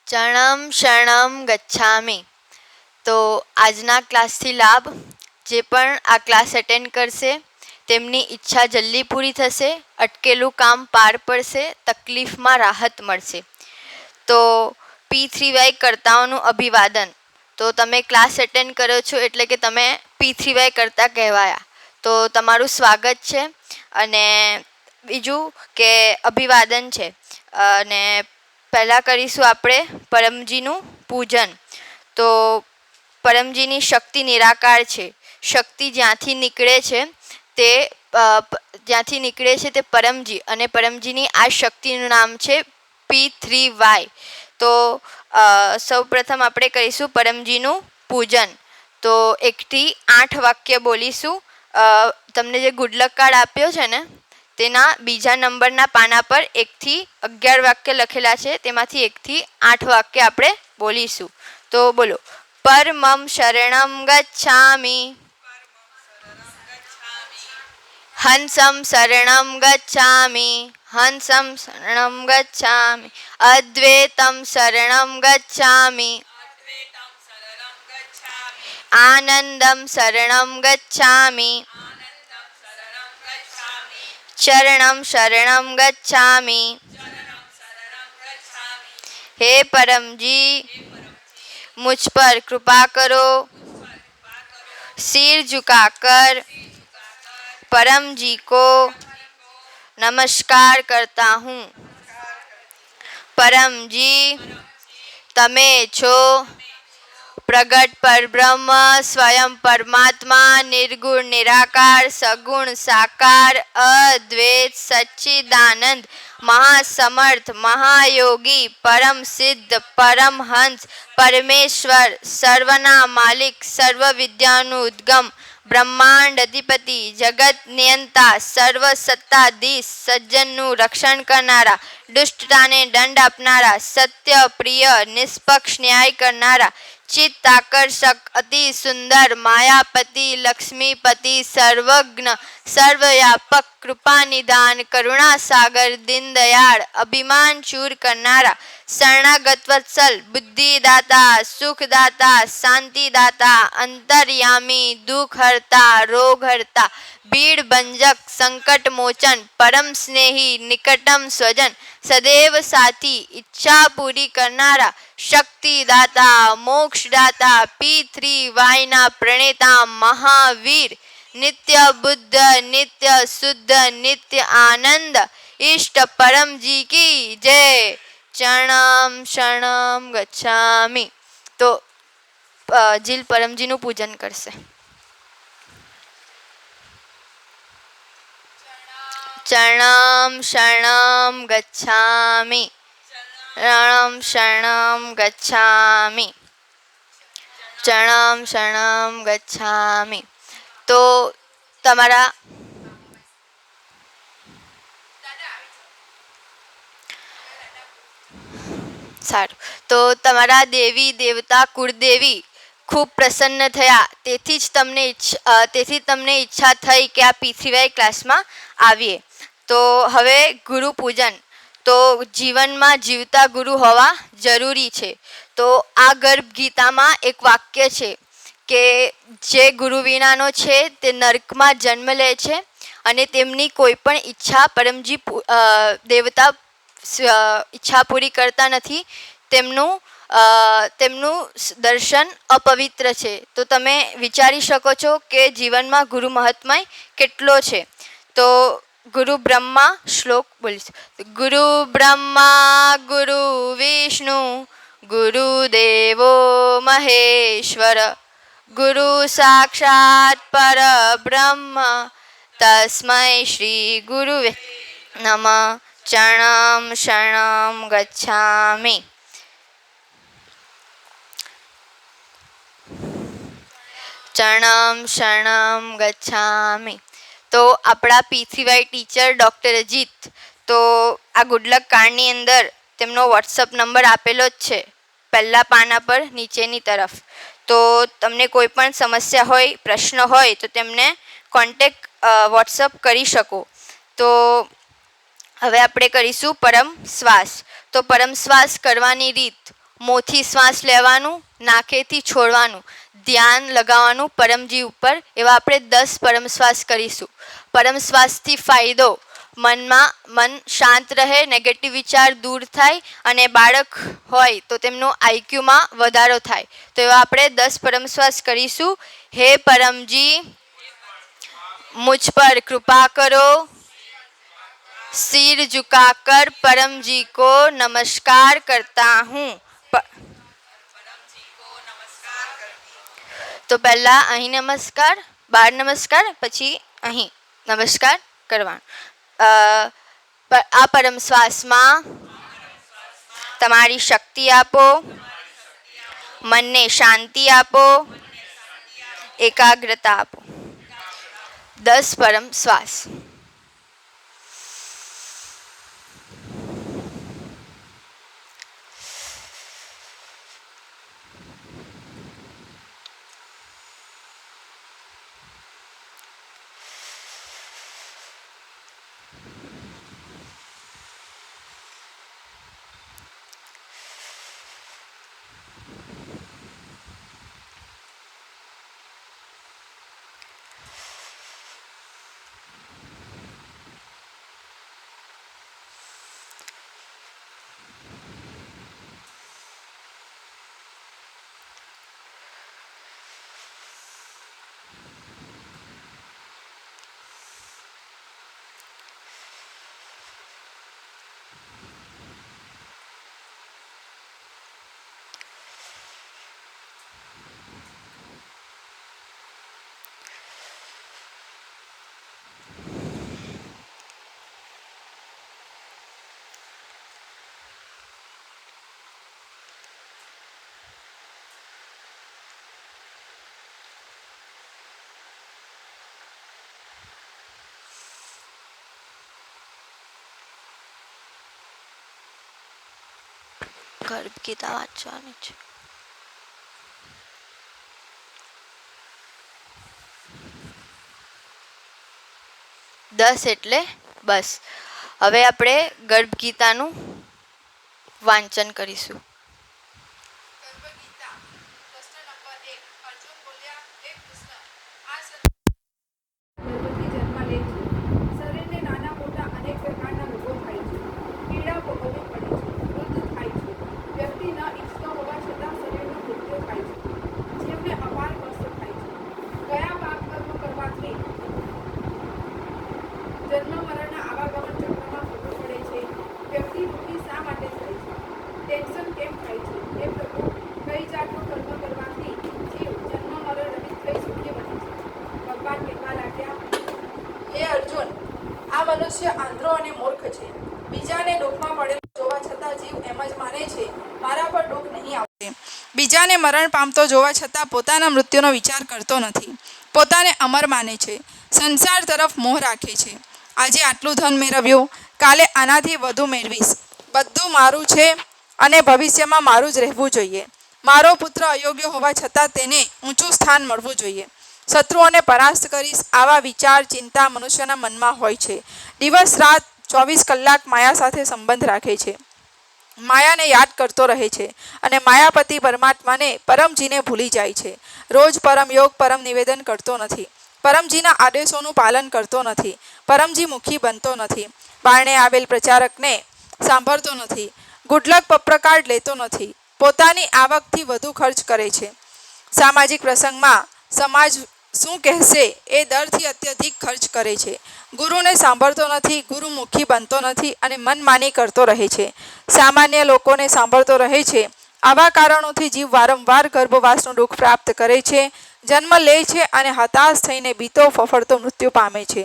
ચરણમ શરણમ ગચ્છામિ. તો આજના ક્લાસથી લાભ. જે પણ આ ક્લાસ એટેન્ડ કરશે તેમની ઈચ્છા જલ્દી પૂરી થશે, અટકેલું કામ પાર પડશે, તકલીફમાં રાહત મળશે. તો P3Y કર્તાઓનું અભિવાદન. તો તમે ક્લાસ એટેન્ડ કરો છો એટલે કે તમે P3Y કર્તા કહેવાયા. તો તમારું સ્વાગત છે. અને બીજું કે અભિવાદન છે. અને પહેલાં કરીશું આપણે પરમજીનું પૂજન. તો પરમજીની શક્તિ નિરાકાર છે. શક્તિ જ્યાંથી નીકળે છે તે પરમજી, અને પરમજીની આ શક્તિનું નામ છે P3Y. તો સૌપ્રથમ આપણે કરીશું પરમજીનું પૂજન. તો 1 થી 8 વાક્ય બોલીશું. તમને જે ગુડ લક કાર્ડ આપ્યો છે ને તેના બીજા નંબરના પાના પર 1 થી 11 વાક્ય લખેલા છે. તેમાંથી 1 થી 8 વાક્ય આપણે બોલીશું. તો બોલો. પરમં શરણં ગચ્છામિ, હંસં શરણં ગચ્છામિ, હંસં શરણં ગચ્છામિ, અદ્વૈતં શરણં ગચ્છામિ, આનંદં શરણં ગચ્છામિ, ચરણં શરણં ગચ્છામિ. हे परमजी, मुझ पर कृपा करो. सिर झुकाकर परम जी को नमस्कार करता हूँ. परम जी, તમે છો પ્રગટ પરબ્રહ્મ, સ્વયં પરમાત્મા, નિર્ગુણ નિરાકાર, સગુણ સાકાર, અદ્વૈત સચ્ચિદાનંદ, મહાસમર્થ, મહાયોગી, પરમ સિદ્ધ, પરમહંસ, પરમેશ્વર, સર્વના માલિક, સર્વ વિદ્યાનું ઉદ્ગમ, બ્રહ્માંડ અધિપતિ, જગત નિયંતા, સર્વ સત્તાધીશ, સજ્જનનું રક્ષણ કરનારા, દુષ્ટતાને દંડ આપનારા, સત્ય પ્રિય, નિષ્પક્ષ ન્યાય કરનારા, ચિત્ત આકર્ષક, અતિ સુંદર, માયાપતિ, લક્ષ્મીપતિ, સર્વજ્ઞ, સર્વવ્યાપક, કૃપાનિદાન, કરુણાસાગર, દીનદયાળ, અભિમાન ચૂર કરનારા, શરણાગત વત્સલ, બુદ્ધિદાતા, સુખદાતા, શાંતિદાતા, અંતર્યામી, દુઃખહર્તા, રોગહર્તા, ભીડ ભંજક, સંકટ મોચન, પરમ સ્નેહી, નિકટમ સ્વજન, સદૈવ સાથી, ઈચ્છા પૂરી કરનારા, શક્તિદાતા, મોક્ષદાતા, P3Y ના પ્રણેતા, મહાવીર, નિત્ય બુદ્ધ, નિત્ય શુદ્ધ, નિત્ય આનંદ, ઈષ્ટ પરમજી કી જય. ચરણમ શરણમ ગચ્છામિ. તો જીલ પરમજીનું પૂજન કરશે. ચરણમ શરણમ ગચ્છામિ, શરણમ શરણમ ગચ્છામિ, ચરણમ શરણમ ગચ્છામિ. તો તમારા સારું. તો તમારા દેવી દેવતા કુળદેવી ખૂબ પ્રસન્ન થયા. તેથી તમને ઈચ્છા થઈ કે આ P3Y ક્લાસમાં આવીએ. તો હવે ગુરુ પૂજન. તો જીવનમાં જીવતા ગુરુ હોવા જરૂરી છે. તો આ ગર્ભ ગીતામાં એક વાક્ય છે કે જે ગુરુ વિનાનો છે તે નર્કમાં જન્મ લે છે, અને તેમની કોઈ પણ ઈચ્છા પરમજી દેવતા ઈચ્છા પૂરી કરતા નથી. તેમનું દર્શન અપવિત્ર છે. તો તમે વિચારી શકો છો કે જીવનમાં ગુરુ મહાત્મય કેટલો છે. તો ગુરુ બ્રહ્મા શ્લોક બોલીશું. ગુરુ બ્રહ્મા ગુરુ વિષ્ણુ ગુરુદેવો મહેશ્વર ગુરુ સાક્ષાત પરબ્રહ્મ તસ્મૈ શ્રી ગુરુવે નમઃ. ચરણમ શરણમ ગચ્છામિ. ચરણમ શરણમ ગચ્છામિ. તો આપણા P3Y ટીચર ડૉક્ટર અજીત, તો આ ગુડ લક કાર્ડની અંદર તેમનો વોટ્સઅપ નંબર આપેલો જ છે પહેલા પાના પર નીચેની તરફ. તો તમને કોઈ પણ સમસ્યા હોય, પ્રશ્ન હોય તો તેમને કોન્ટેક્ટ વોટ્સઅપ કરી શકો. તો હવે આપણે કરીશું પરમ શ્વાસ. તો પરમ શ્વાસ કરવાની રીત. મોંથી શ્વાસ લેવાનું, નાકેથી છોડવાનું, ધ્યાન લગાવવાનું પરમજી ઉપર. એવા આપણે 10 પરમ શ્વાસ કરીશું. પરમ શ્વાસથી ફાયદો, મન શાંત રહે, નેગેટિવ વિચાર દૂર થાય, અને બાળક હોય તો તેમનો આઈક્યુમાં વધારો થાય. તો એવા આપણે 10 પરમ શ્વાસ કરીશું. હે પરમજી, मुझ पर कृपा करो, सिर झुकाकर परम जी को नमस्कार करता हूँ. તો પહેલા અહીં નમસ્કાર, બાર નમસ્કાર, પછી અહીં નમસ્કાર કરવાનો. આ પરમ શ્વાસમાં તમારી શક્તિ આપો, મનને શાંતિ આપો, એકાગ્રતા આપો. 10 પરમ શ્વાસ. ગર્ભ ગીતા વાંચવાની છે. 10 એટલે બસ. હવે આપણે ગર્ભ ગીતાનું વાંચન કરીશું. મનુષ્ય આંધળો અને મૂર્ખ છે. બીજાને દુઃખમાં પડેલો જોવા છતાં જીવ એમ જ માને છે મારા પર દુઃખ નહીં આવશે. બીજાને મરણ પામતો જોવા છતાં પોતાના મૃત્યુનો વિચાર કરતો નથી. પોતાને અમર માને છે. સંસાર તરફ મોહ રાખે છે. આજે આટલું ધન મેળવ્યું, કાલે આનાથી વધુ મેળવીશ. બધું મારું છે અને ભવિષ્યમાં મારું જ રહેવું જોઈએ. મારો પુત્ર અયોગ્ય હોવા છતાં તેને ઊંચું સ્થાન મળવું જોઈએ. શત્રુઓને પરાસ્ત કરીશ, આવા વિચાર ચિંતા મનુષ્યના મનમાં હોય છે. દિવસ રાત 24 કલાક માયા સાથે સંબંધ રાખે છે. માયાને યાદ કરતો રહે છે અને માયાપતિ પરમાત્માને પરમજીને ભૂલી જાય છે. રોજ પરમ યોગ પરમ નિવેદન કરતો નથી. પરમજીના આદેશોનું પાલન કરતો નથી. પરમજી મુખી બનતો નથી. બારણે આવેલ પ્રચારકને સાંભળતો નથી. ગુડલક પપ્રકાર્ડ લેતો નથી. પોતાની આવકથી વધુ ખર્ચ કરે છે. સામાજિક પ્રસંગમાં સમાજ શું કહેશે એ ડરથી અત્યધિક ખર્ચ કરે છે. ગુરુને સાંભળતો નથી. ગુરુમુખી બનતો નથી અને મનમાની કરતો રહે છે. સામાન્ય લોકોને સાંભળતો રહે છે. આવા કારણોથી જીવ વારંવાર ગર્ભવાસનું દુઃખ પ્રાપ્ત કરે છે, જન્મ લે છે અને હતાશ થઈને બીતો ફફડતો મૃત્યુ પામે છે.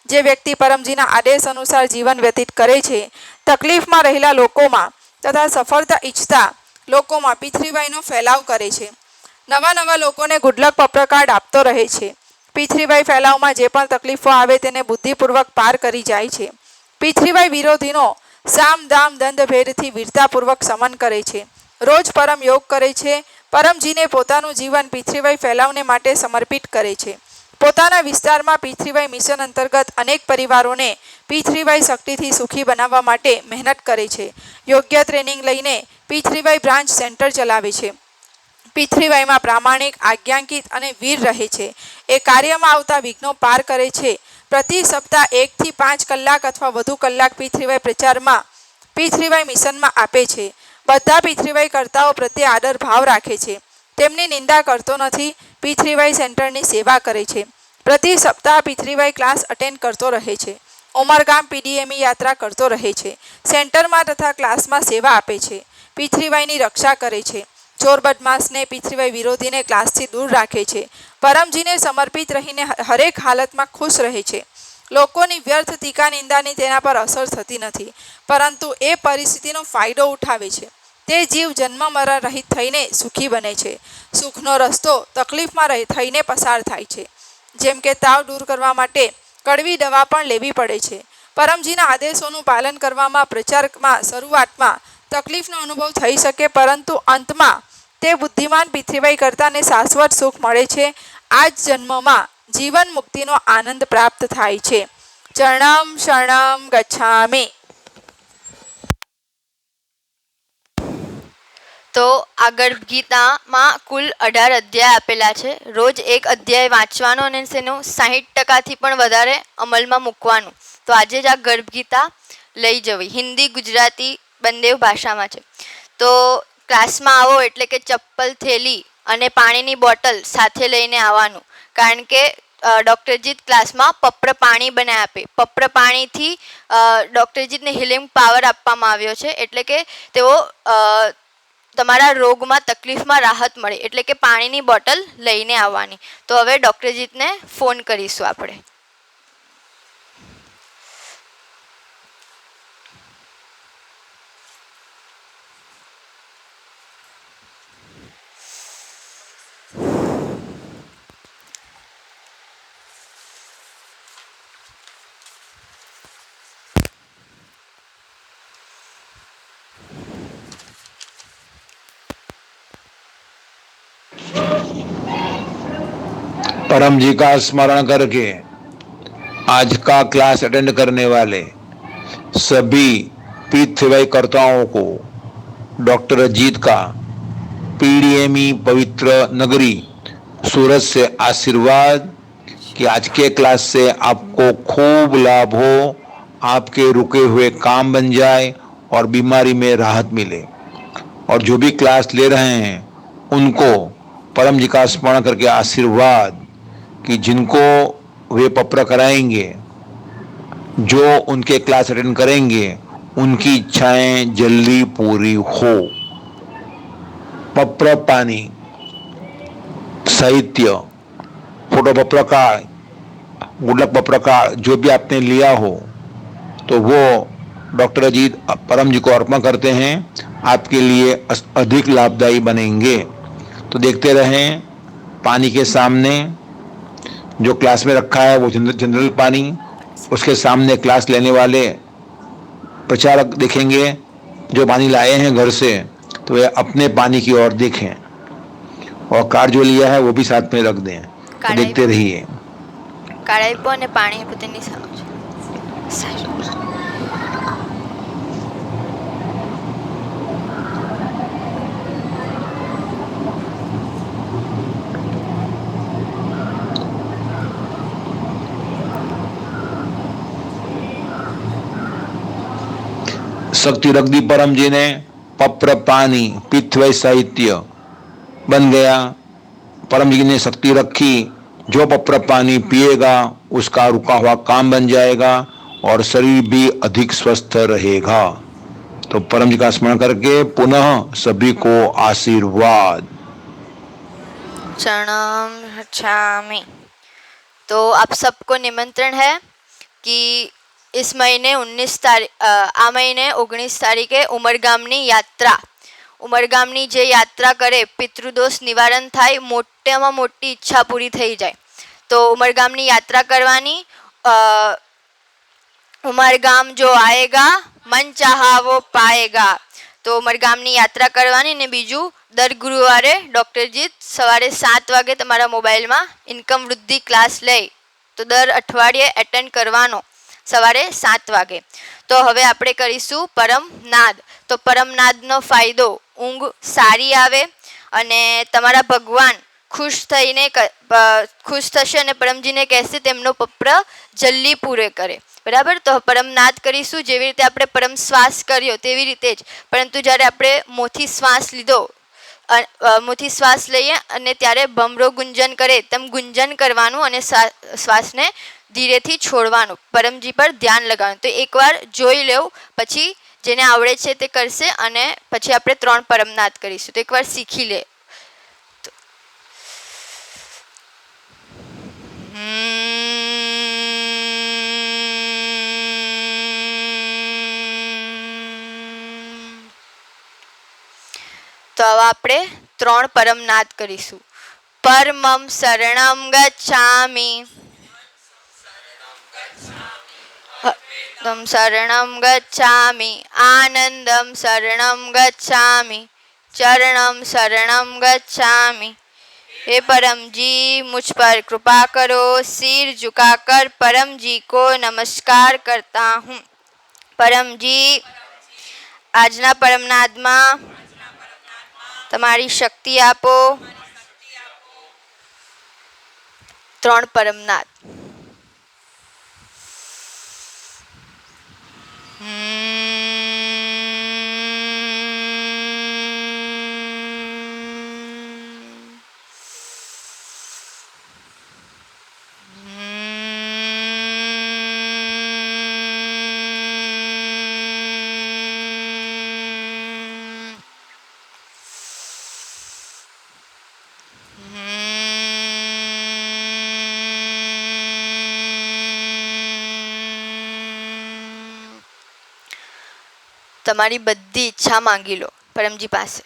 જે વ્યક્તિ પરમજીના આદેશ અનુસાર જીવન વ્યતીત કરે છે, તકલીફમાં રહેલા લોકોમાં તથા સફળતા ઈચ્છતા લોકોમાં પૃથ્વીબાઈનો ફેલાવ કરે છે. નવા લોકોને ગુડલક પપ્રકાર્ડ આપતો રહે છે. પૃથ્વીબાઈ ફેલાવમાં જે પણ તકલીફો આવે તેને બુદ્ધિપૂર્વક પાર કરી જાય છે. પૃથ્વીબાઈ વિરોધીનો સામ દામ દંડ ભેદથી વીરતાપૂર્વક સમન કરે છે. રોજ પરમ યોગ કરે છે. પરમજીને પોતાનું જીવન પૃથ્વીબાઈ ફેલાવને માટે સમર્પિત કરે છે. પોતાના વિસ્તારમાં પૃથ્વીબાઈ મિશન અંતર્ગત અનેક પરિવારોને પૃથ્વીબાઈ શક્તિથી સુખી બનાવવા માટે મહેનત કરે છે. યોગ્ય ટ્રેનિંગ લઈને P3Y બ્રાન્ચ સેન્ટર ચલાવે છે. P3Yમાં પ્રામાણિક, આજ્ઞાંકિત અને વીર રહે છે. એ કાર્યમાં આવતા વિઘ્નો પાર કરે છે. પ્રતિ સપ્તાહ 1 થી 5 કલાક અથવા વધુ કલાક P3Y પ્રચારમાં P3Y મિશનમાં આપે છે. બધા P3Y કર્તાઓ પ્રત્યે આદર ભાવ રાખે છે. તેમની નિંદા કરતો નથી. P3Y સેન્ટરની સેવા કરે છે. પ્રતિ સપ્તાહ P3Y ક્લાસ અટેન્ડ કરતો રહે છે. ઉમરગામ PDME યાત્રા કરતો રહે છે. સેન્ટરમાં તથા ક્લાસમાં સેવા આપે છે. P3Yની રક્ષા કરે છે. ચોર બદમાશને P3Y વિરોધીને ક્લાસથી દૂર રાખે છે. પરમજીને સમર્પિત રહીને હરેક હાલતમાં ખુશ રહે છે. લોકોની વ્યર્થ ટીકા નિંદાની તેના પર અસર થતી નથી, પરંતુ એ પરિસ્થિતિનો ફાયદો ઉઠાવે છે. તે જીવ જન્મ મરણ રહિત થઈને સુખી બને છે. સુખનો રસ્તો તકલીફમાં થઈને પસાર થાય છે. જેમ કે તાવ દૂર કરવા માટે કડવી દવા પણ લેવી પડે છે. પરમજીના આદેશોનું પાલન કરવામાં પ્રચારમાં શરૂઆતમાં તકલીફનો અનુભવ થઈ શકે, પરંતુ અંતમાં તે બુદ્ધિમાન P3Y કર્તાને શાશ્વત સુખ મળે છે. આ જ જન્મમાં જીવન મુક્તિનો આનંદ પ્રાપ્ત થાય છે. ચરણમ શરણમ ગચ્છામિ. તો આ ગર્ભ ગીતામાં કુલ 18 અધ્યાય આપેલા છે. રોજ એક અધ્યાય વાંચવાનો અને તેનું 60% પણ વધારે અમલમાં મૂકવાનું. તો આજે જ આ ગર્ભ ગીતા લઈ જવી. હિન્દી ગુજરાતી બંને ભાષામાં છે. તો ક્લાસમાં આવો એટલે કે ચપ્પલ, થેલી અને પાણીની બોટલ સાથે લઈને આવવાનું. કારણ કે ડૉક્ટરજીત ક્લાસમાં પપ્ર પાણી બનાવી આપે. પપ્ર પાણીથી ડૉક્ટરજીતને હિલિંગ પાવર આપવામાં આવ્યો છે, એટલે કે તેઓ તમારા રોગમાં તકલીફમાં રાહત મળે. એટલે કે પાણીની બોટલ લઈને આવવાની. તો હવે ડૉક્ટરજીતને ફોન કરીશું આપણે. परम जी का स्मरण करके आज का क्लास अटेंड करने वाले सभी P3Y कर्ताओं को डॉक्टर अजीत का PDME पवित्र नगरी सूरत से आशीर्वाद कि आज के क्लास से आपको खूब लाभ हो, आपके रुके हुए काम बन जाए और बीमारी में राहत मिले. और जो भी क्लास ले रहे हैं उनको परम जी का स्मरण करके आशीर्वाद कि जिनको वे पप्र कराएंगे, जो उनके क्लास अटेंड करेंगे, उनकी इच्छाएं जल्दी पूरी हो. पप्र पानी, साहित्य, फोटो पप्र का, गुडलक पप्र का जो भी आपने लिया हो तो वो डॉक्टर अजीत परम जी को अर्पण करते हैं. आपके लिए अधिक लाभदायी बनेंगे. तो देखते रहें. पानी के सामने जो क्लास में रखा है वो जनरल पानी, उसके सामने क्लास लेने वाले प्रचारक देखेंगे जो पानी लाए हैं घर से, तो वे अपने पानी की ओर देखें और कार्ड जो लिया है वो भी साथ में रख दें. तो देखते रहिए. કાળાઈપો અને પાણી પોતાની સામે शक्ति रख दी परम जी ने. पप्र पानी P3Y साहित्य बन गया. परम जी ने शक्ति रखी. जो पप्र पानी पिएगा उसका रुका हुआ काम बन जाएगा और शरीर भी अधिक स्वस्थ रहेगा. तो परम जी का स्मरण करके पुनः सभी को आशीर्वाद. चरणम गच्छामि. तो आप सबको निमंत्रण है कि इस महीने 19 તારીખે ઉમરગામની જે યાત્રા કરે પિતૃદોષ નિવારણ થાય, મોટામાં મોટી ઈચ્છા પૂરી થઈ જાય. તો ઉમરગામની યાત્રા કરવાની. ઉમરગામ જો આયેગા મન ચાહા વો પાએગા. તો ઉમરગામની યાત્રા કરવાની. ને બીજું, દર ગુરુવારે ડૉક્ટરજીત સવારે 7 વાગે તમારા મોબાઈલમાં ઇન્કમ વૃદ્ધિ ક્લાસ લે. તો દર અઠવાડિયે એટેન્ડ કરવાનો. સવારે 7 વાગે. તો હવે આપણે કરીશું પરમનાદ. તો પરમનાદનો ફાયદો ઊંઘ સારી આવે અને તમારા ભગવાન ખુશ થશે અને પરમજીને કહેશે તેમનો પપ્ર જલ્દી પૂરે કરે. બરાબર. તો પરમનાદ કરીશું. જેવી રીતે આપણે પરમ શ્વાસ કર્યો તેવી રીતે જ, પરંતુ જ્યારે આપણે મોંથી શ્વાસ લીધો, મોંથી શ્વાસ લઈએ અને ત્યારે ભમરો ગુંજન કરે તેમ ગુંજન કરવાનું અને શ્વાસને ધીરેથી છોડવાનું, પરમજી પર ધ્યાન લગાવવાનું. તો એકવાર જોઈ લેવું, પછી જેને આવડે છે તે કરશે અને પછી આપણે 3 પરમનાદ કરીશું. તો એકવાર શીખી લે. તો હવે આપણે 3 પરમનાદ કરીશું. પરમં શરણમ ગચ્છામિ, તમ શરણમ ગચ્છામિ, આનંદમ શરણમ ગચ્છામિ, ચરણમ શરણમ ગચ્છામિ. हे परम जी, मुझ पर कृपा करो. सिर झुकाकर परम जी को नमस्कार करता हूँ. परम जी, આજના પરમનાદમાં તમારી શક્તિ આપો. 3 પરમનાદ. તમારી બધી ઈચ્છા માંગી લો પરમજી પાસે.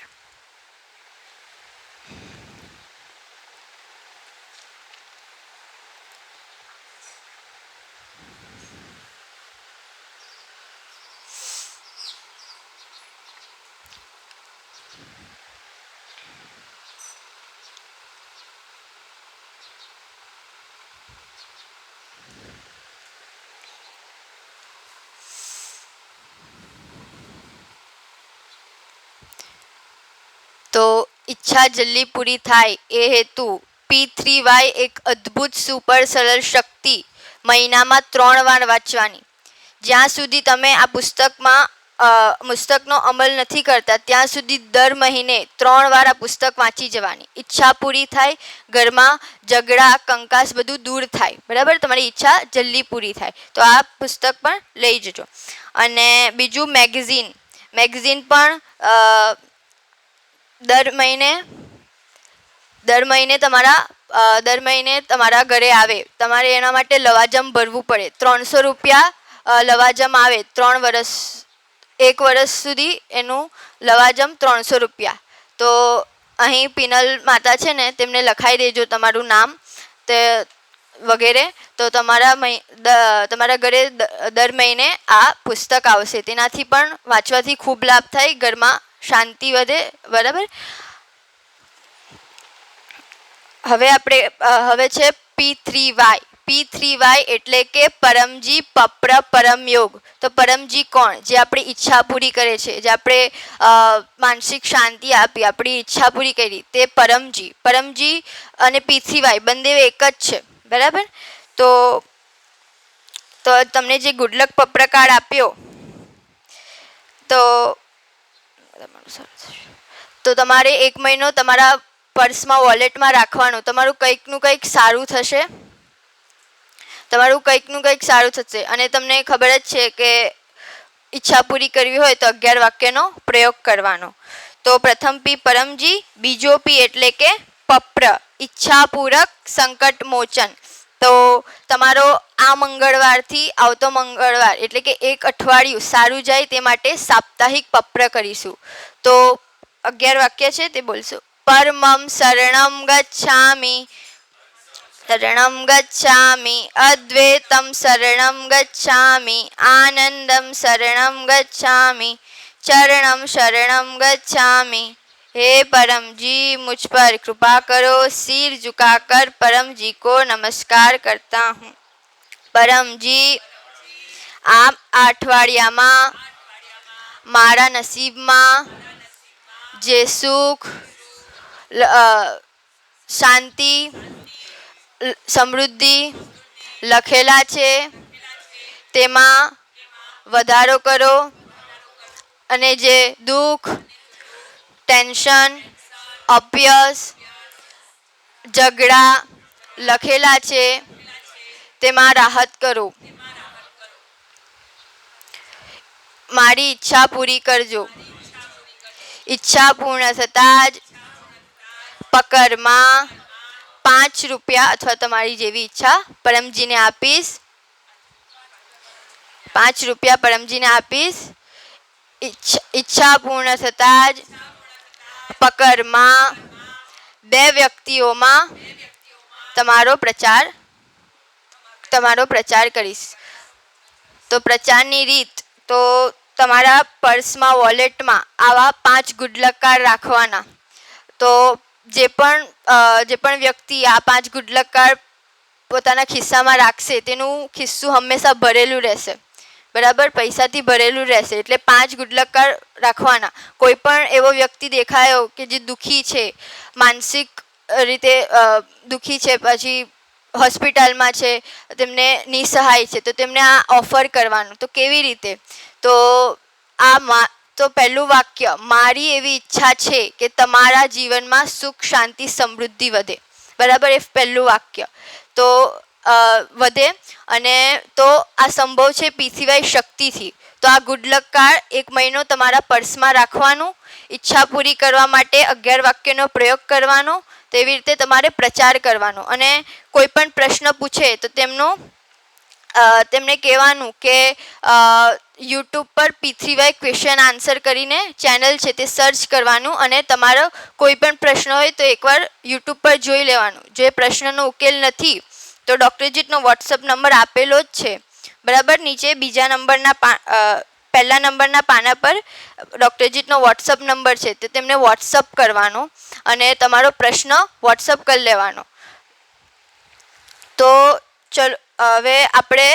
તો ઈચ્છા જલ્દી પૂરી થાય એ હેતુ P3Y એક અદ્ભુત સુપર સરળ શક્તિ મહિનામાં 3 વાર વાંચવાની. જ્યાં સુધી તમે આ પુસ્તકનો અમલ નથી કરતા ત્યાં સુધી દર મહિને 3 વાર આ પુસ્તક વાંચી જવાની. ઈચ્છા પૂરી થાય, ઘરમાં ઝઘડા કંકાસ બધું દૂર થાય. બરાબર. તમારી ઈચ્છા જલ્દી પૂરી થાય. તો આ પુસ્તક પણ લઈ જજો. અને બીજું મેગેઝિન પણ દર મહિને તમારા ઘરે આવે. તમારે એના માટે લવાજમ ભરવું પડે. 300 રૂપિયા લવાજમ આવે. 1 વર્ષ સુધી એનું લવાજમ 300 રૂપિયા. તો અહીં પિનલ માતા છે ને તેમને લખાઈ દેજો તમારું નામ તે વગેરે. તો તમારા ઘરે દર મહિને આ પુસ્તક આવશે. તેનાથી પણ વાંચવાથી ખૂબ લાભ થાય, ઘરમાં શાંતિ વધે. બરાબર. હવે છે P3Y એટલે કે પરમજી પપ્ર પરમ યોગ. તો પરમજી કોણ? જે આપણી ઈચ્છા પૂરી કરે છે, જે આપણે માનસિક શાંતિ આપી, આપણી ઈચ્છા પૂરી કરી, તે પરમજી અને P3Y બંને એક જ છે. બરાબર. તો તમને જે ગુડલક પપ્ર કાર્ડ આપ્યો તો તમારે 1 મહિનો તમારા પર્સમાં વોલેટમાં રાખવાનું. તમારું કંઈકનું કંઈક સારું થશે. અને તમને ખબર જ છે કે ઈચ્છા પૂરી કરવી હોય તો 11 વાક્યનો પ્રયોગ કરવાનો. તો પ્રથમ P પરમજી, બીજો P એટલે કે પપ્ર ઈચ્છાપૂરક સંકટ મોચન. તો તમારો આ મંગળવારથી આવતો મંગળવાર એટલે કે 1 અઠવાડિયું સારું જાય તે માટે સાપ્તાહિક પપ્ર કરીશું. તો 11 વાક્ય છે તે બોલશું. પરમં શરણમ ગચ્છામિ, અદ્વૈતમ શરણમ ગચ્છામિ, આનંદમ શરણમ ગચ્છામિ, ચરણમ શરણમ ગચ્છામિ. हे परम जी, मुझ पर कृपा करो. सिर झुकाकर परम जी को नमस्कार करता हूँ. परम जी, આ અઠવાડિયામાં મારા નસીબમાં જે સુખ, શાંતિ, સમૃદ્ધિ લખેલા છે તેમાં વધારો કરો અને જે દુઃખ, ટેન્શન, અપયશ, ઝઘડા લખેલા છે તેમાં રાહત કરો. મારી ઈચ્છા પૂરી કરજો. ઈચ્છા પૂર્ણ થતાં જ પકરમાં 5 રૂપિયા અથવા તમારી જેવી ઈચ્છા પરમજીને આપીશ. 5 રૂપિયા પરમજીને આપીશ. ઈચ્છા પૂર્ણ થતાં જ પકરમાં 2 વ્યક્તિઓમાં તમારો પ્રચાર કરીશ. તો પ્રચારની રીત, તો તમારા પર્સમાં, વોલેટમાં આવા 5 ગુડલક કાર્ડ રાખવાના. તો જે પણ વ્યક્તિ આ 5 ગુડલક કાર્ડ પોતાના ખિસ્સામાં રાખશે તેનું ખિસ્સું હંમેશા ભરેલું રહેશે. બરાબર, પૈસાથી ભરેલું રહેશે. એટલે 5 ગુડલક કાર્ડ રાખવાના. કોઈ પણ એવો વ્યક્તિ દેખાયો કે જે દુઃખી છે, માનસિક રીતે દુઃખી છે, પછી હોસ્પિટલમાં છે, તેમને નિસહાય છે, તો તેમને આ ઓફર કરવાનું. તો કેવી રીતે? તો પહેલું વાક્ય, મારી એવી ઈચ્છા છે કે તમારા જીવનમાં સુખ, શાંતિ, સમૃદ્ધિ વધે. બરાબર, એ પહેલું વાક્ય તો વધે. અને તો આ સંભવ છે પીસીવાય શક્તિથી. તો આ ગુડલક કાર્ડ 1 મહિનો તમારા પર્સમાં રાખવાનું. ઈચ્છા પૂરી કરવા માટે 11 વાક્યનો પ્રયોગ કરવાનો. તેવી રીતે તમારે પ્રચાર કરવાનો. અને કોઈ પણ પ્રશ્ન પૂછે તો તેમને કહેવાનું કે યુટ્યુબ પર P3Y ક્વેશ્ચન આન્સર કરીને ચેનલ છે તે સર્ચ કરવાનું. અને તમારો કોઈ પણ પ્રશ્ન હોય તો એકવાર યુટ્યુબ પર જોઈ લેવાનું. જો એ પ્રશ્નનો ઉકેલ નથી તો ડૉક્ટર જીતનો વોટ્સઅપ નંબર આપેલો જ છે. બરાબર, નીચે પહેલા નંબરના પાના પર ડૉક્ટર જીતનો વોટ્સઅપ નંબર છે, તો તેમને વોટ્સઅપ કરવાનો અને તમારો પ્રશ્ન વોટ્સઅપ કરી લેવાનો. તો ચલો, હવે આપણે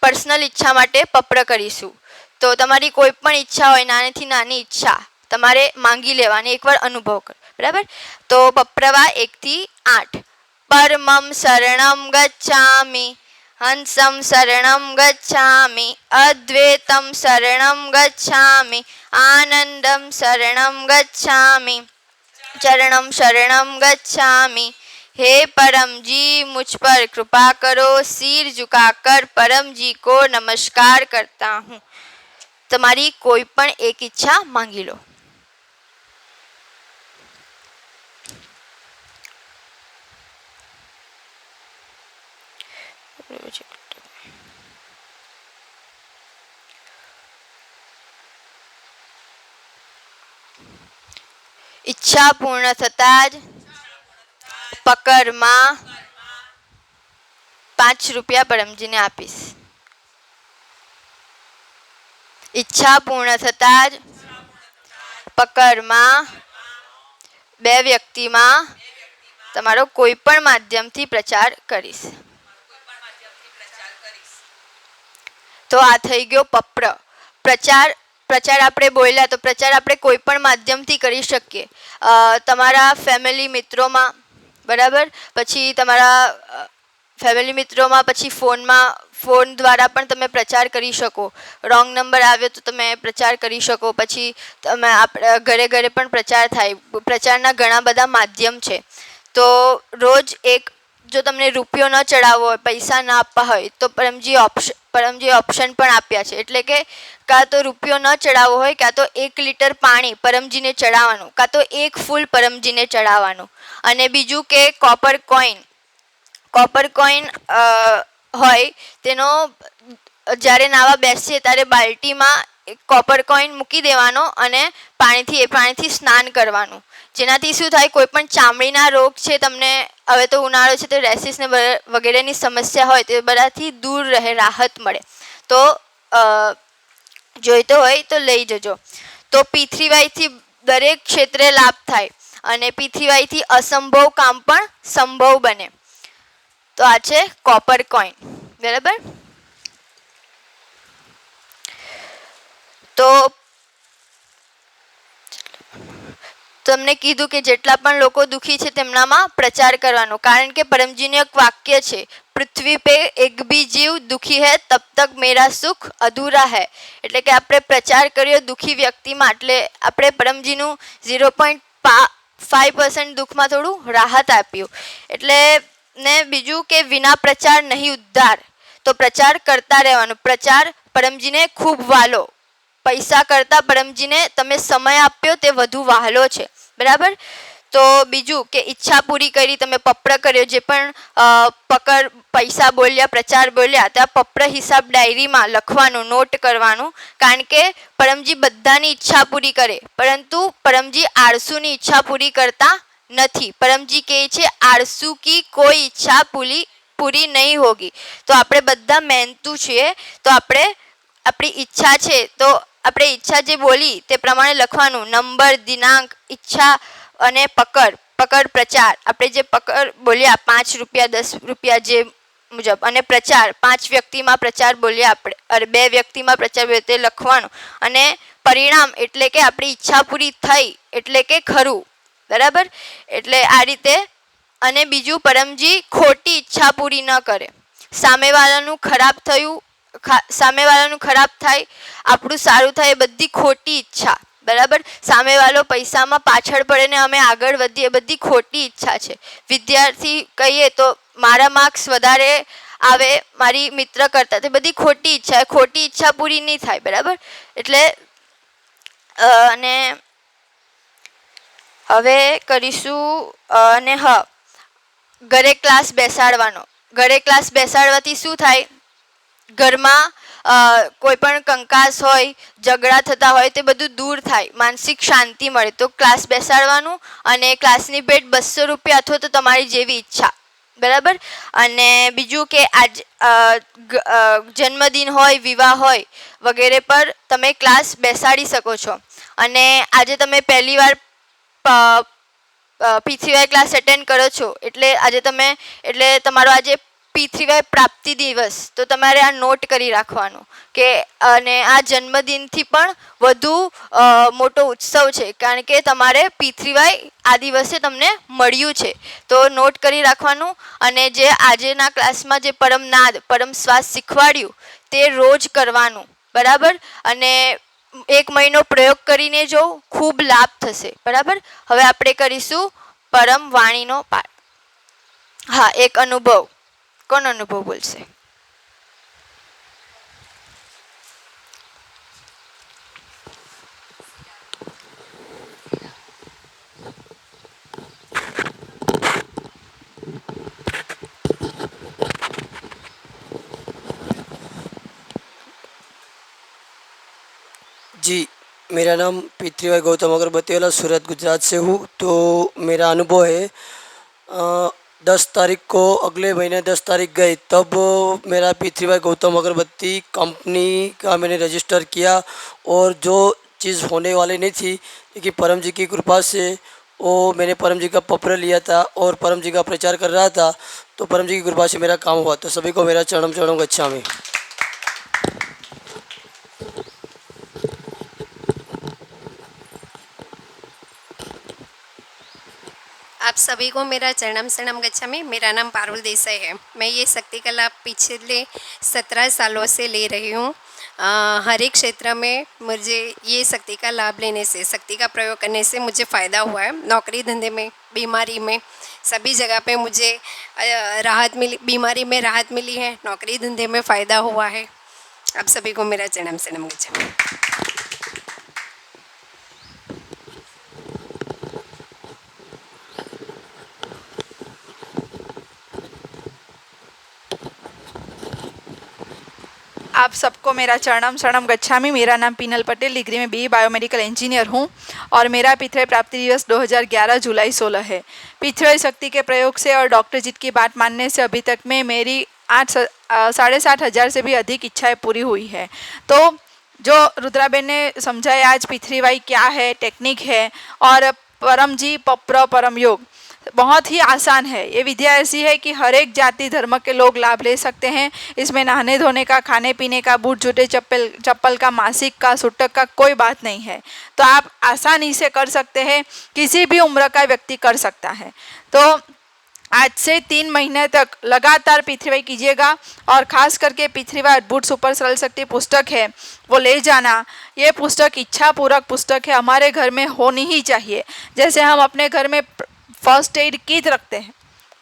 પર્સનલ ઈચ્છા માટે પપ્ર કરીશું. તો તમારી કોઈ પણ ઈચ્છા હોય, નાનીથી નાની ઈચ્છા તમારે માંગી લેવાની. એકવાર અનુભવ કરો. બરાબર, તો પપ્રવા 1 થી 8. પરમં શરણં ગચ્છામિ, હંસં શરણં ગચ્છામિ, અદ્વૈતં શરણં ગચ્છામિ, આનંદં શરણં ગચ્છામિ, ચરણં શરણં ગચ્છામિ. हे परम जी, मुझ पर कृपा करो. सिर झुकाकर परम जी को नमस्कार करता हूँ. તમારી કોઈ પણ એક ઈચ્છા માંગી લો. ઈચ્છા પૂર્ણ થતાં જ પકરમાં 5 રૂપિયા પરમજીને આપીશ. ઈચ્છા પૂર્ણ થતાં જ પકરમાં 2 વ્યક્તિમાં તમારો કોઈ પણ માધ્યમથી પ્રચાર કરીશ. તો આ થઈ ગયો પપ્ર. પ્રચાર આપણે બોલ્યા, તો પ્રચાર આપણે કોઈ પણ માધ્યમથી કરી શકીએ. તમારા ફેમિલી મિત્રોમાં, બરાબર, પછી તમારા ફેમિલી મિત્રોમાં, પછી ફોન દ્વારા પણ તમે પ્રચાર કરી શકો. રોંગ નંબર આવ્યો તો તમે પ્રચાર કરી શકો. પછી તમે ઘરે પણ પ્રચાર થાય. પ્રચારના ઘણા બધા માધ્યમ છે. તો રોજ જો તમને રૂપિયો ન ચડાવવો હોય, પૈસા ના આપવા હોય, તો પરમજી ઓપ્શન પણ આપ્યા છે. એટલે કે કાં તો રૂપિયો ન ચડાવવો હોય, કાં તો 1 લીટર પાણી પરમજીને ચડાવવાનું, કાં તો 1 ફૂલ પરમજીને ચડાવવાનું. અને બીજું કે કોપર કોઈન હોય તેનો જ્યારે નાવા બેસીએ ત્યારે બાલ્ટીમાં કોપર કોઈન મૂકી દેવાનો અને પાણીથી સ્નાન કરવાનું. જેનાથી શું થાય, કોઈ પણ ચામડીના રોગ છે, તમને હવે તો ઉનાળો છે તો રેસિસ ને વગેરેની સમસ્યા હોય તે બધાથી દૂર રહે, રાહત મળે. તો જોઈતો હોય તો લઈ જજો. તો P3Y થી દરેક ક્ષેત્રે લાભ થાય અને P3Y થી અસંભવ કામ પણ સંભવ બને. તો આ છે કોપર કોઈન. બરાબર. તો તમને કીધું કે જેટલા પણ લોકો દુઃખી છે તેમનામાં પ્રચાર કરવાનો, કારણ કે પરમજીનું એક વાક્ય છે, પૃથ્વી પે એક ભી જીવ દુઃખી હૈ તબ તક મેરા સુખ અધૂરા હૈ. એટલે કે આપણે પ્રચાર કર્યો દુઃખી વ્યક્તિમાં, એટલે આપણે પરમજીનું 0.5% દુઃખમાં થોડું રાહત આપ્યું. એટલે ને બીજું કે વિના પ્રચાર નહીં ઉદ્ધાર, તો પ્રચાર કરતા રહેવાનો. પ્રચાર પરમજીને ખૂબ વહાલો, પૈસા કરતાં પરમજીને તમે સમય આપ્યો તે વધુ વહાલો છે, બરાબર. તો બીજું કે ઈચ્છા પૂરી કરી, તમે પપ્ર કર્યો, જે પણ પૈસા બોલ્યા, પ્રચાર બોલ્યા, ત્યાં પપ્ર હિસાબ ડાયરીમાં લખવાનું, નોટ કરવાનું, કારણ કે પરમજી બધાની ઈચ્છા પૂરી કરે, પરંતુ પરમજી આળસુની ઈચ્છા પૂરી કરતા નથી. પરમજી કહે છે આળસુ કી કોઈ ઈચ્છા પૂરી નહીં હોગી. તો આપણે બધા મહેનતુ છીએ, તો આપણી ઈચ્છા છે તો આપણે ઈચ્છા જે બોલી તે પ્રમાણે લખવાનું, નંબર, દિનાંક, ઈચ્છા અને પકડ પ્રચાર. આપણે જે પકડ બોલ્યા 5 રૂપિયા 10 રૂપિયા જે મુજબ, અને પ્રચાર 5 વ્યક્તિમાં પ્રચાર બોલ્યા આપણે, 2 વ્યક્તિમાં પ્રચાર બોલ્યા તે લખવાનું, અને પરિણામ એટલે કે આપણી ઈચ્છા પૂરી થઈ એટલે કે ખરું, બરાબર. એટલે આ રીતે. અને બીજું, પરમજી ખોટી ઈચ્છા પૂરી ન કરે. સામેવાળાનું ખરાબ થાય, આપણું સારું થાય, એ બધી ખોટી ઈચ્છા, બરાબર. સામેવાળો પૈસામાં પાછળ પડે ને અમે આગળ વધીએ, બધી ખોટી ઈચ્છા છે. વિદ્યાર્થી કહીએ તો મારા માર્ક્સ વધારે આવે મારી મિત્ર કરતાં, તે બધી ખોટી ઈચ્છા, ખોટી ઈચ્છા પૂરી નહીં થાય, બરાબર. એટલે અને હવે કરીશું. અને હા, ઘરે ક્લાસ બેસાડવાનો. ઘરે ક્લાસ બેસાડવાથી શું થાય, ઘરમાં કોઈ પણ કંકાસ હોય, ઝઘડા થતા હોય, તે બધું દૂર થાય, માનસિક શાંતિ મળે. તો ક્લાસ બેસાડવાનું, અને ક્લાસની ભેટ 200 રૂપિયા અથવા તો તમારી જેવી ઈચ્છા, બરાબર. અને બીજું કે જન્મદિન હોય, વિવાહ હોય વગેરે પર તમે ક્લાસ બેસાડી શકો છો. અને આજે તમે પહેલી વાર P3Y ક્લાસ અટેન્ડ કરો છો, એટલે તમારો આજે P3Y પ્રાપ્તિ દિવસ, તો તમારે આ નોટ કરી રાખવાનું કે, અને આ જન્મદિનથી પણ વધુ મોટો ઉત્સવ છે, કારણ કે તમારે P3Y આ દિવસે તમને મળ્યું છે, તો નોટ કરી રાખવાનું. અને જે આજેના ક્લાસમાં જે પરમ શ્વાસ શીખવાડ્યું તે રોજ કરવાનું, બરાબર. અને 1 મહિનો પ્રયોગ કરીને જો ખૂબ લાભ થશે, બરાબર. હવે આપણે કરીશું પરમ વાણીનો પાઠ. હા, એક અનુભવ. કોણ અનુભવ બોલશે? जी, मेरा नाम P3Y गौतम अगरबत्ती वाला सूरत गुजरात से हूँ. तो मेरा अनुभव है, 10 तारीख को अगले महीने 10 तारीख गई, तब मेरा P3Y गौतम अगरबत्ती कंपनी का मैंने रजिस्टर किया. और जो चीज़ होने वाली नहीं थी, क्योंकि परम जी की कृपा से वो मैंने परम जी का पत्र लिया था और परम जी का प्रचार कर रहा था, तो परम जी की कृपा से मेरा काम हुआ. तो सभी को मेरा चरणम गच्छामि. आप सभी को मेरा चरणम गच्छामि. मेरा नाम पारुल देसाई है. मैं ये शक्ति कला पिछले 17 सालों से ले रही हूँ. हर एक क्षेत्र में मुझे ये शक्ति का लाभ लेने से, शक्ति का प्रयोग करने से मुझे फ़ायदा हुआ है. नौकरी धंधे में, बीमारी में, सभी जगह पे मुझे राहत मिली. बीमारी में राहत मिली है, नौकरी धंधे में फ़ायदा हुआ है. आप सभी को मेरा चरणम गच्छामि. आप सबको मेरा चरणम गच्छामि. मेरा नाम पीनल पटेल, डिग्री में BE बायोमेडिकल इंजीनियर हूँ, और मेरा P3Y प्राप्ति दिवस 2011 जुलाई 16 है. P3Y शक्ति के प्रयोग से और डॉक्टर जीत की बात मानने से अभी तक में मेरी 7,500 से भी अधिक इच्छाएं पूरी हुई है. तो जो रुद्राबेन ने समझाया आज P3Y क्या है, टेक्निक है, और परम जी पप्र परम योग, बहुत ही आसान है। ये विद्या ऐसी है कि हर एक जाति धर्म के लोग लाभ ले सकते हैं। इसमें नहाने धोने का, खाने पीने का, बूट जूते चप्पल का, मासिक का, सुटक का कोई बात नहीं है। तो आप आसानी से कर सकते हैं, किसी भी उम्र का व्यक्ति कर सकता है। तो आज से 3 महीने तक लगातार पृथ्वी कीजिएगा और ख़ास करके पृथ्वी अद्भुत सुपर सरल शक्ति पुस्तक है वो ले जाना। ये पुस्तक इच्छा पूरक पुस्तक है, हमारे घर में होनी ही चाहिए। जैसे हम अपने घर में फर्स्ट एड किट रखते हैं,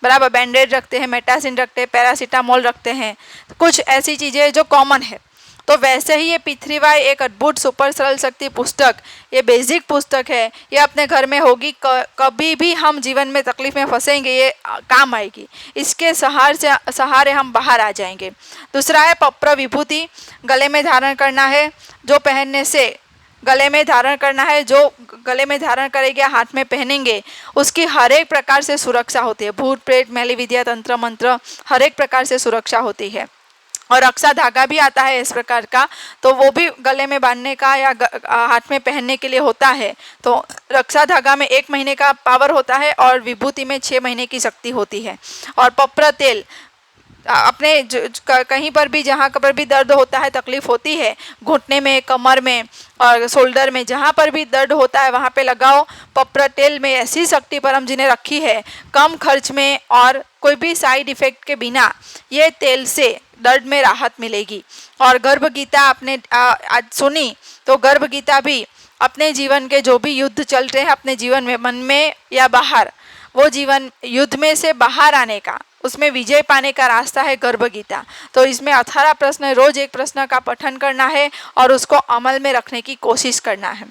बराबर, बैंडेड रखते हैं, मेटासिन रखते हैं, पैरासीटामोल रखते हैं, कुछ ऐसी चीज़ें जो कॉमन है, तो वैसे ही ये पृथ्वीवाई एक अद्भुत सुपर सरल शक्ति पुस्तक, ये बेसिक पुस्तक है, ये अपने घर में होगी। कभी भी हम जीवन में तकलीफ में फंसेंगे ये काम आएगी। इसके सहारे हम बाहर आ जाएंगे। दूसरा है पप्र विभूति, गले में धारण करना है, जो पहनने से गले में धारण करना है, जो गले में धारण करेंगे, हाथ में पहनेंगे, उसकी हर एक प्रकार से सुरक्षा होती है। भूत प्रेत मैली विद्या तंत्र मंत्र हर एक प्रकार से सुरक्षा होती है। और रक्षा धागा भी आता है इस प्रकार का, तो वो भी गले में बांधने का या हाथ में पहनने के लिए होता है। तो रक्षा धागा में 1 महीने का पावर होता है और विभूति में 6 महीने की शक्ति होती है। और पप्र तेल अपने कहीं पर भी, जहाँ पर भी दर्द होता है, तकलीफ होती है, घुटने में, कमर में और शोल्डर में, जहाँ पर भी दर्द होता है वहाँ पे लगाओ। पप्र तेल में ऐसी शक्ति परम जी ने रखी है, कम खर्च में और कोई भी साइड इफेक्ट के बिना ये तेल से दर्द में राहत मिलेगी। और गर्भ गीता आपने आज सुनी, तो गर्भ गीता भी अपने जीवन के जो भी युद्ध चल रहे हैं अपने जीवन में, मन में या बाहर, वो जीवन युद्ध में से बाहर आने का, उसमें विजय पाने का रास्ता है गर्भ गीता। तो इसमें 18 प्रश्न, रोज एक प्रश्न का पठन करना है और उसको अमल में रखने की कोशिश करना है।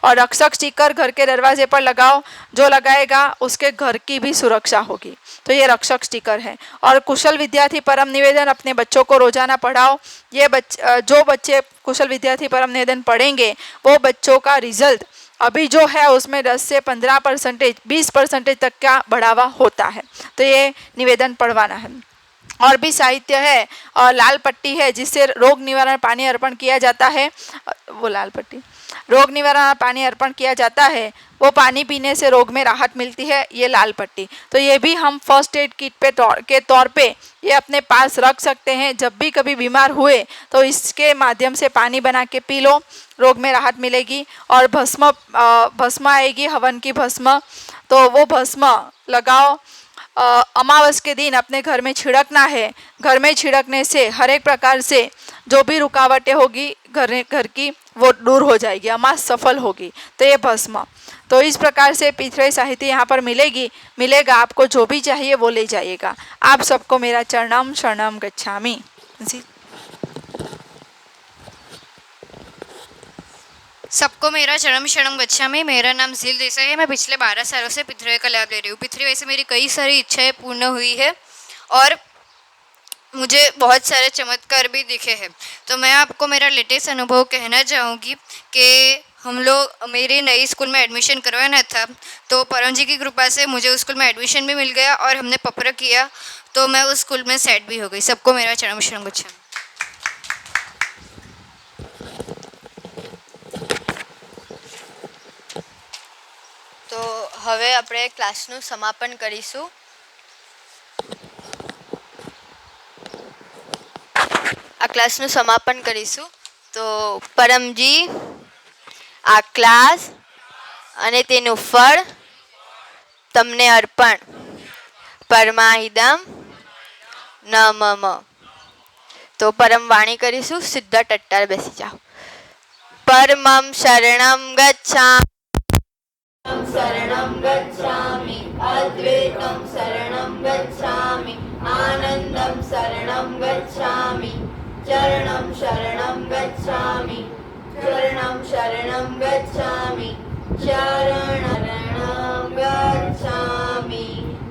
और रक्षक स्टिकर घर के दरवाजे पर लगाओ, जो लगाएगा उसके घर की भी सुरक्षा होगी। तो ये रक्षक स्टिकर है। और कुशल विद्यार्थी परम निवेदन, अपने बच्चों को रोजाना पढ़ाओ। ये जो बच्चे कुशल विद्यार्थी परम निवेदन पढ़ेंगे वो बच्चों का रिजल्ट अभी जो है उसमें 10 से 15%, 20% तक का बढ़ावा होता है। तो ये निवेदन पढ़वाना है। और भी साहित्य है और लाल पट्टी है जिससे रोग निवारण पानी अर्पण किया जाता है। वो लाल पट्टी रोग निवारण पानी अर्पण किया जाता है, वो पानी पीने से रोग में राहत मिलती है, ये लाल पट्टी। तो ये भी हम फर्स्ट एड किट के तौर पे ये अपने पास रख सकते हैं। जब भी कभी बीमार हुए तो इसके माध्यम से पानी बना के पी लो, रोग में राहत मिलेगी। और भस्म आएगी, हवन की भस्म, तो वो भस्म लगाओ। अमावस के दिन अपने घर में छिड़कना है। घर में छिड़कने से हर एक प्रकार से जो भी रुकावटें होगी घर की वो दूर हो जाएगी, अमास सफल होगी। तो ये भस्म, तो इस प्रकार से पृथ्वी साहित्य यहाँ पर मिलेगा। आपको जो भी चाहिए वो ले जाइएगा। आप सबको मेरा चरणम शरणम गच्छामि जी। सबको मेरा चरणम शरणम गच्छामि। मेरा नाम झील देसाई है। मैं पिछले 12 सालों से पृथ्वी का लाभ ले रही हूँ। पृथ्वी से मेरी कई सारी इच्छाएं पूर्ण हुई है और मुझे बहुत सारे चमत्कार भी दिखे हैं। तो मैं आपको मेरा लेटेस्ट अनुभव कहना चाहूँगी कि हम लोग मेरे नई स्कूल में एडमिशन करवाना था, तो परम जी की कृपा से मुझे उस स्कूल में एडमिशन भी मिल गया और हमने पप्र किया, तो मैं उस स्कूल में सेट भी हो गई। सबको मेरा चरणम शरणम गच्छामि। તો હવે આપણે ક્લાસનું સમાપન કરીશું. આ ક્લાસનું સમાપન કરીશું. તો પરમજી આ ક્લાસ અને તેનું ફળ તમને અર્પણ. પરમાહિદમ નમઃ. તો પરમ વાણી કરીશું. સીધા ટટ્ટાર બેસી જાઓ. પરમં શરણં ગચ્છામિ, शरणं गच्छामि, अद्वैतं शरणं गच्छामि, आनन्दं शरणं गच्छामि, चरणं शरणं गच्छामि, चरणं शरणं गच्छामि, शरणं गच्छामि.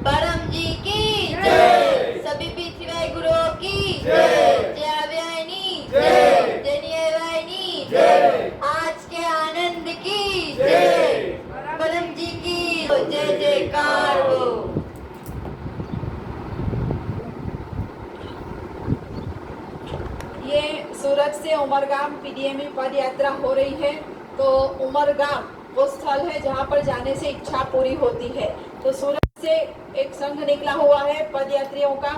परम जी की जय. सभी पृथ्वी गुरु की जय. जय अव्ययनी जय. जय नियवायनी जय. आज के आनंद की जय. परम जी की जय जयकार हो. ये सूरत से उमरगाम पीडीएमई पद यात्रा हो रही है। तो उमरगाम वो स्थल है जहाँ पर जाने से इच्छा पूरी होती है। तो सूरत से एक संघ निकला हुआ है पदयात्रियों का।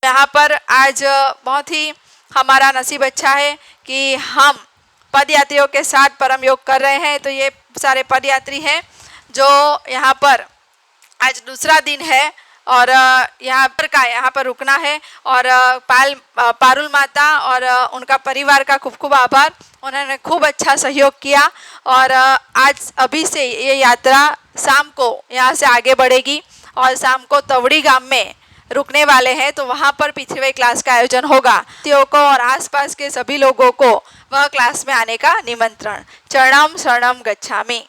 यहाँ पर आज बहुत ही हमारा नसीब अच्छा है कि हम पदयात्रियों के साथ परम योग कर रहे हैं। तो ये सारे पदयात्री हैं जो यहाँ पर आज दूसरा दिन है और यहाँ पर रुकना है और पारुल माता और उनका परिवार का खूब खूब आभार। उन्होंने खूब अच्छा सहयोग किया और आज अभी से ये यात्रा शाम को यहाँ से आगे बढ़ेगी और शाम को तवड़ी गांव में रुकने वाले हैं। तो वहाँ पर पिछले क्लास का आयोजन होगा। व्यक्तियों को और आसपास के सभी लोगों को वह क्लास में आने का निमंत्रण। चरणम शरणम गच्छामि।